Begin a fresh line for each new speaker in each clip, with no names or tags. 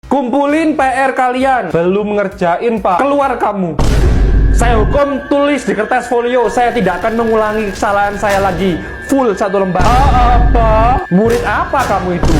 Kumpulin PR kalian. Belum ngerjain, Pak. Keluar kamu. Saya hukum tulis di kertas folio. Saya tidak akan mengulangi kesalahan saya lagi. Full 1 lembar. Apa? Murid apa kamu itu?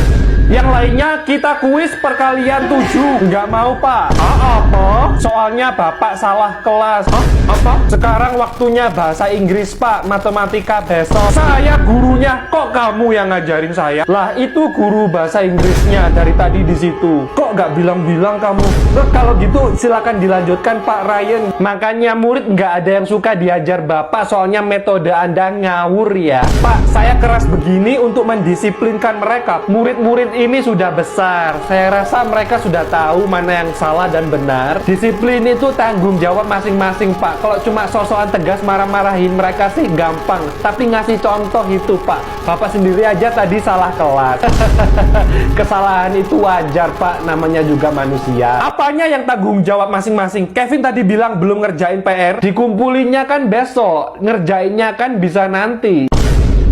Yang lainnya kita kuis perkalian 7. Nggak mau, Pak. Apa? Soalnya Bapak salah kelas. Apa? Sekarang waktunya bahasa Inggris, Pak. Matematika besok. Saya gurunya. Kok kamu yang ngajarin saya? Lah, itu guru bahasa Inggrisnya dari tadi di situ. Kok nggak bilang-bilang kamu? Kalau gitu silakan dilanjutkan, Pak Ryan. Makanya murid nggak ada yang suka diajar Bapak. Soalnya metode Anda ngawur ya. Pak, saya keras begini untuk mendisiplinkan mereka. Murid-murid ini sudah besar. Saya rasa mereka sudah tahu mana yang salah dan benar. Disiplin itu tanggung jawab masing-masing, Pak. Kalau cuma sosokan tegas marah-marahin mereka sih gampang. Tapi ngasih contoh itu, Pak. Bapak sendiri aja tadi salah kelas. Kesalahan itu wajar, Pak. Namanya juga manusia. Apanya yang tanggung jawab masing-masing? Kevin tadi bilang belum ngerjain PR. Dikumpulinnya kan besok. Ngerjainnya kan bisa nanti.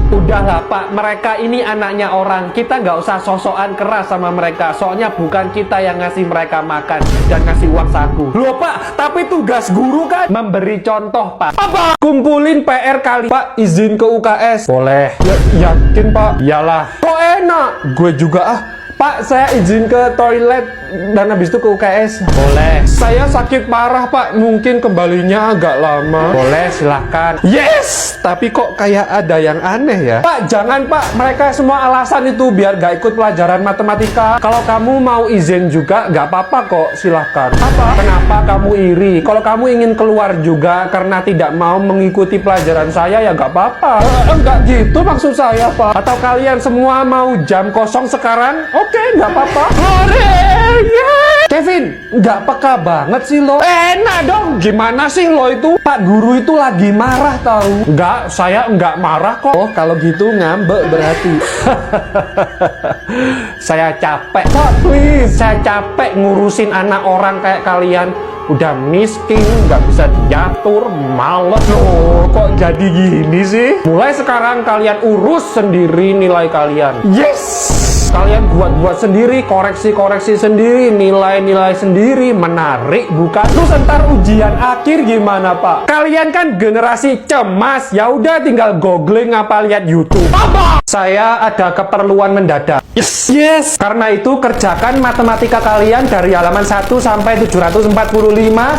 Udahlah, Pak, mereka ini anaknya orang. Kita nggak usah sosokan keras sama mereka. Soalnya bukan kita yang ngasih mereka makan dan ngasih uang saku. Loh, Pak, tapi tugas guru kan memberi contoh, Pak. Apa? Kumpulin PR kali. Pak, izin ke UKS. Boleh. Yakin, Pak? Iyalah. Kok enak? Gue juga ah. Pak, saya izin ke toilet dan habis itu ke UKS. Boleh. Saya sakit parah, Pak. Mungkin kembalinya agak lama. Boleh, silahkan. Yes! Tapi kok kayak ada yang aneh ya? Pak, jangan, Pak. Mereka semua alasan itu biar gak ikut pelajaran matematika. Kalau kamu mau izin juga, gak apa-apa kok. Silahkan. Apa? Kenapa kamu iri? Kalau kamu ingin keluar juga karena tidak mau mengikuti pelajaran saya, ya gak apa-apa. Enggak gitu maksud saya, Pak. Atau kalian semua mau jam kosong sekarang? Oke, nggak apa-apa. Kevin, nggak peka banget sih lo. Enak dong. Gimana sih lo itu? Pak guru itu lagi marah tahu. Nggak, saya nggak marah kok. Oh, kalau gitu ngambek berarti. Saya capek. Pak, please. Saya capek ngurusin anak orang kayak kalian. Udah miskin, nggak bisa diatur, males. Loh, kok jadi gini sih? Mulai sekarang kalian urus sendiri nilai kalian. Yes! Kalian buat-buat sendiri, koreksi-koreksi sendiri, nilai-nilai sendiri, menarik bukan? Terus ntar ujian akhir gimana, Pak? Kalian kan generasi cemas, ya udah tinggal googling apa lihat YouTube. Apa? Saya ada keperluan mendadak. Yes. Karena itu kerjakan matematika kalian dari halaman 1 sampai 745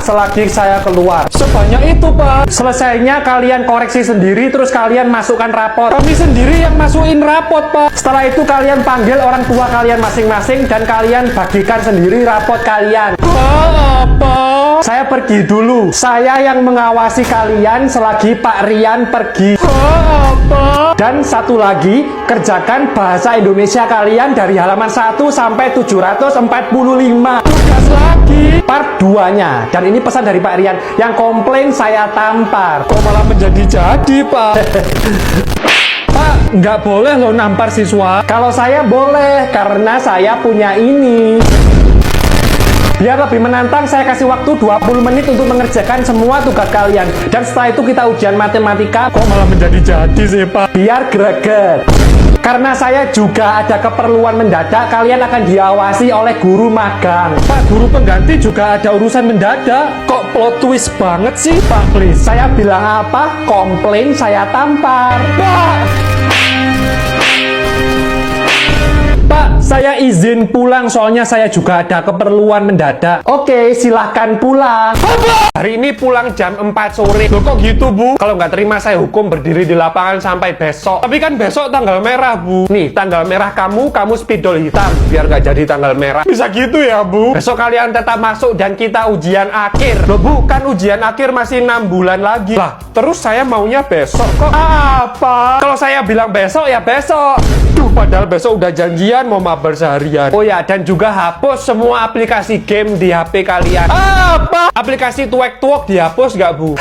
selagi saya keluar. Sebanyak itu, Pak. Selesainya kalian koreksi sendiri, terus kalian masukkan rapor. Kami sendiri yang masukin rapot, Pak. Setelah itu kalian panggil orang tua kalian masing-masing dan kalian bagikan sendiri rapot kalian. Apa? Saya pergi dulu. Saya yang mengawasi kalian selagi Pak Rian pergi. Apa? Dan satu lagi, kerjakan bahasa Indonesia kalian dari halaman 1 sampai 745. Tugas lagi part 2-nya. Dan ini pesan dari Pak Rian. Yang komplain saya tampar. Kok malah menjadi-jadi, Pak? Pak, nggak boleh lo nampar siswa. Kalau saya boleh, karena saya punya ini. Biar lebih menantang, saya kasih waktu 20 menit untuk mengerjakan semua tugas kalian. Dan setelah itu kita ujian matematika. Kok malah menjadi-jadi sih, Pak? Biar greget. Karena saya juga ada keperluan mendadak, kalian akan diawasi oleh guru magang. Pak, guru pengganti juga ada urusan mendadak. Kok plot twist banget sih, Pak? Please, saya bilang apa? Komplain saya tampar. Pak, saya izin pulang soalnya saya juga ada keperluan mendadak. Oke, silahkan pulang. Apa? Hari ini pulang jam 4 sore. Loh kok gitu, Bu? Kalau nggak terima saya hukum berdiri di lapangan sampai besok. Tapi kan besok tanggal merah, Bu. Nih, tanggal merah kamu spidol hitam. Biar nggak jadi tanggal merah. Bisa gitu ya, Bu? Besok kalian tetap masuk dan kita ujian akhir. Loh, Bu, kan ujian akhir masih 6 bulan lagi. Lah, terus saya maunya besok kok. Apa? Kalau saya bilang besok, ya besok. Duh, padahal besok udah janjian mau mabar seharian. Oh ya, dan juga hapus semua aplikasi game di HP kalian. Apa? Aplikasi Tuek-Tuok dihapus nggak, Bu?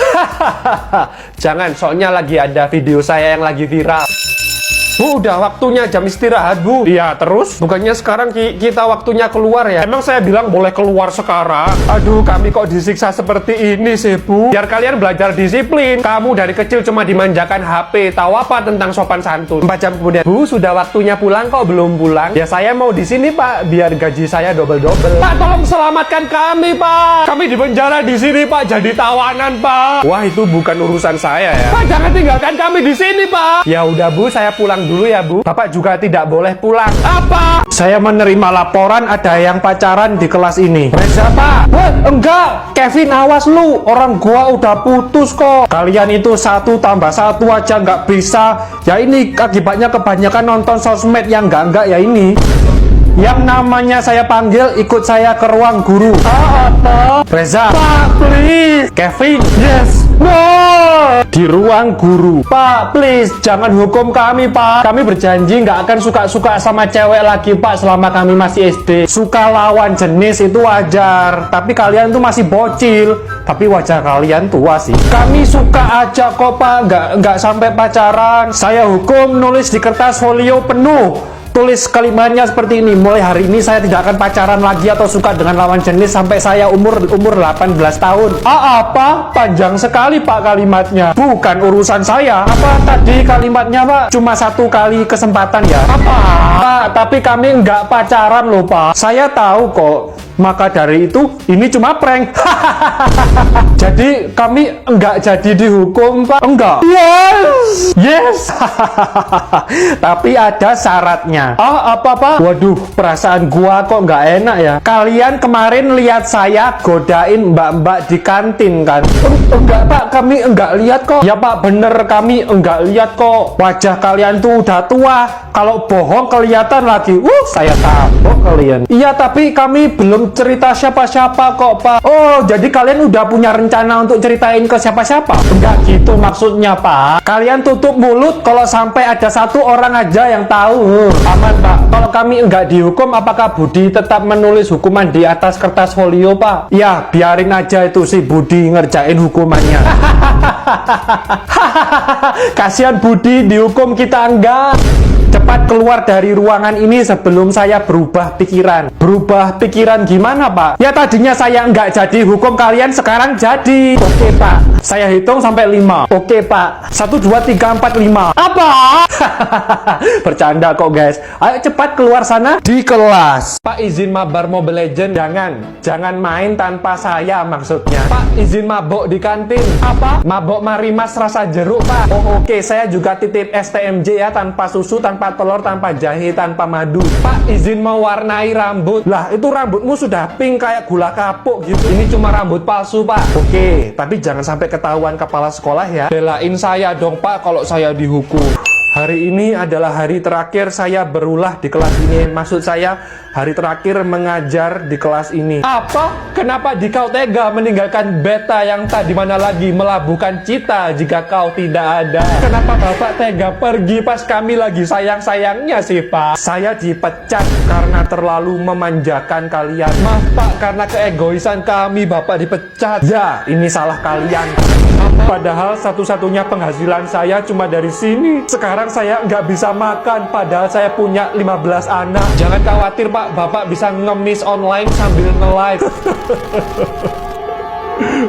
Jangan, soalnya lagi ada video saya yang lagi viral. Bu, udah waktunya jam istirahat, Bu. Iya, terus? Bukannya sekarang kita waktunya keluar ya? Emang saya bilang boleh keluar sekarang? Aduh, kami kok disiksa seperti ini sih, Bu? Biar kalian belajar disiplin. Kamu dari kecil cuma dimanjakan HP. Tahu apa tentang sopan santun? 4 jam kemudian, Bu, sudah waktunya pulang kok belum pulang? Ya saya mau di sini, Pak, biar gaji saya double-double. Pak, tolong selamatkan kami, Pak. Kami di penjara di sini, Pak, jadi tawanan, Pak. Wah, itu bukan urusan saya ya. Pak, jangan tinggalkan kami di sini, Pak. Ya udah, Bu, saya pulang dulu ya, Bu. Bapak juga tidak boleh pulang. Apa? Saya menerima laporan ada yang pacaran di kelas ini. Reza, Pak. Wah, enggak. Kevin, awas lu. Orang gua udah putus kok. Kalian itu 1 tambah 1 aja nggak bisa. Ya ini akibatnya kebanyakan nonton sosmed yang enggak ya ini. Yang namanya saya panggil, ikut saya ke ruang guru. Apa? Reza. Pak, please. Kevin. Yes. No. Di ruang guru. Pak, please. Jangan hukum kami, Pak. Kami berjanji nggak akan suka-suka sama cewek lagi, Pak, selama kami masih SD. Suka lawan jenis itu wajar. Tapi kalian tuh masih bocil. Tapi wajah kalian tua sih. Kami suka aja kok, Pak. Nggak sampai pacaran. Saya hukum nulis di kertas folio penuh. Tulis kalimatnya seperti ini. Mulai hari ini saya tidak akan pacaran lagi atau suka dengan lawan jenis sampai saya umur 18 tahun. Apa? Panjang sekali, Pak, kalimatnya. Bukan urusan saya. Apa tadi kalimatnya, Pak? Cuma 1 kali kesempatan ya. Apa? Pak, tapi kami nggak pacaran loh, Pak. Saya tahu kok. Maka dari itu, ini cuma prank. Jadi kami enggak jadi dihukum, Pak. Enggak. Yes. Yes. Tapi ada syaratnya. Apa, Pak? Waduh, perasaan gua kok nggak enak ya. Kalian kemarin lihat saya godain mbak-mbak di kantin kan? Enggak, Pak. Kami enggak lihat kok. Ya, Pak, bener, kami enggak lihat kok. Wajah kalian tuh udah tua. Kalau bohong kelihatan lagi. Saya tabok kalian. Iya, tapi kami belum cerita siapa-siapa kok, Pak. Oh, jadi kalian udah punya rencana untuk ceritain ke siapa-siapa? Enggak gitu maksudnya, Pak. Kalian tutup mulut kalau sampai ada 1 orang aja yang tahu. Aman, Pak. Kalau kami enggak dihukum, apakah Budi tetap menulis hukuman di atas kertas folio, Pak? Ya, biarin aja itu si Budi ngerjain hukumannya. Kasihan Budi, dihukum kita enggak. Cepat keluar dari ruangan ini sebelum saya berubah pikiran. Berubah pikiran gimana, Pak? Ya tadinya saya nggak jadi hukum kalian, sekarang jadi. Oke, Pak. Saya hitung sampai 5. Oke, Pak. 1, 2, 3, 4, 5. Apa? Bercanda kok, guys. Ayo cepat keluar sana. Di kelas. Pak, izin mabar Mobile Legends. Jangan main tanpa saya maksudnya. Pak, izin mabok di kantin. Apa? Mabok Marimas rasa jeruk, Pak. Oh, oke. Saya juga titip STMJ ya, tanpa susu, tanpa telur, tanpa jahe, tanpa madu. Pak, izin mewarnai rambut. Lah, itu rambutmu sudah pink kayak gula kapuk gitu. Ini cuma rambut palsu, Pak. Oke, tapi jangan sampai ketahuan kepala sekolah ya. Belain saya dong, Pak, kalau saya dihukum. Hari ini adalah hari terakhir saya berulah di kelas ini. Maksud saya, hari terakhir mengajar di kelas ini. Apa? Kenapa kau tega meninggalkan beta yang tadi mana lagi melabuhkan cita jika kau tidak ada? Kenapa Bapak tega pergi pas kami lagi sayang-sayangnya sih, Pak? Saya dipecat karena terlalu memanjakan kalian. Maaf, Pak, karena keegoisan kami Bapak dipecat. Ya, ini salah kalian. Padahal satu-satunya penghasilan saya cuma dari sini. Sekarang saya nggak bisa makan, padahal saya punya 15 anak. Jangan khawatir, Pak. Bapak bisa ngemis online sambil nge-live.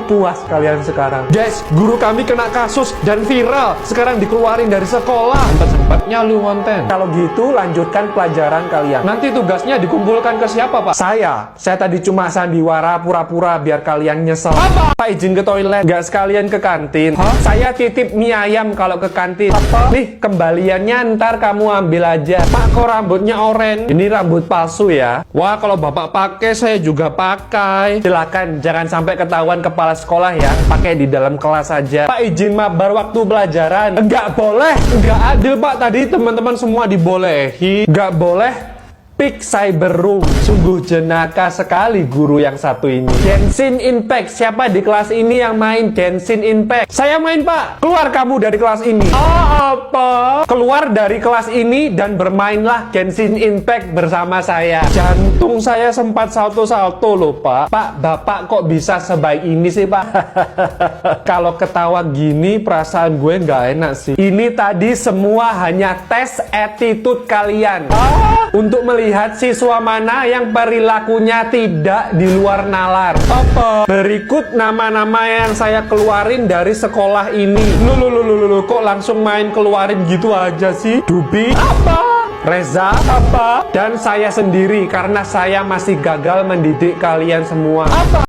Puas kalian sekarang. Guys, guru kami kena kasus dan viral. Sekarang dikeluarin dari sekolah. Sempet-sempetnya lu konten. Kalau gitu, lanjutkan pelajaran kalian. Nanti tugasnya dikumpulkan ke siapa, Pak? Saya tadi cuma sandiwara pura-pura biar kalian nyesel. Apa? Pak, izin ke toilet. Nggak sekalian ke kantin. Hah? Saya titip mie ayam kalau ke kantin. Apa? Nih, kembaliannya ntar kamu ambil aja. Pak, kok rambutnya oranye? Ini rambut palsu ya? Wah, kalau Bapak pakai, saya juga pakai. Silakan, jangan sampai ketahuan kepala sekolah ya, pakai di dalam kelas saja. Pak, izin mabar waktu pelajaran. Enggak boleh, enggak adil, Pak. Tadi teman-teman semua dibolehi. Enggak boleh Peak Cyber Room. Sungguh jenaka sekali guru yang satu ini. Genshin Impact. Siapa di kelas ini yang main Genshin Impact? Saya main, Pak. Keluar kamu dari kelas ini. Apa? Keluar dari kelas ini dan bermainlah Genshin Impact bersama saya. Jantung saya sempat salto-salto loh, Pak. Pak, Bapak kok bisa sebaik ini sih, Pak? Kalau ketawa gini perasaan gue nggak enak sih. Ini tadi semua hanya tes attitude kalian. Untuk melihat siswa mana yang perilakunya tidak di luar nalar. Apa? Berikut nama-nama yang saya keluarin dari sekolah ini. Loh, kok langsung main keluarin gitu aja sih? Dubi? Apa? Reza? Apa? Dan saya sendiri karena saya masih gagal mendidik kalian semua. Apa?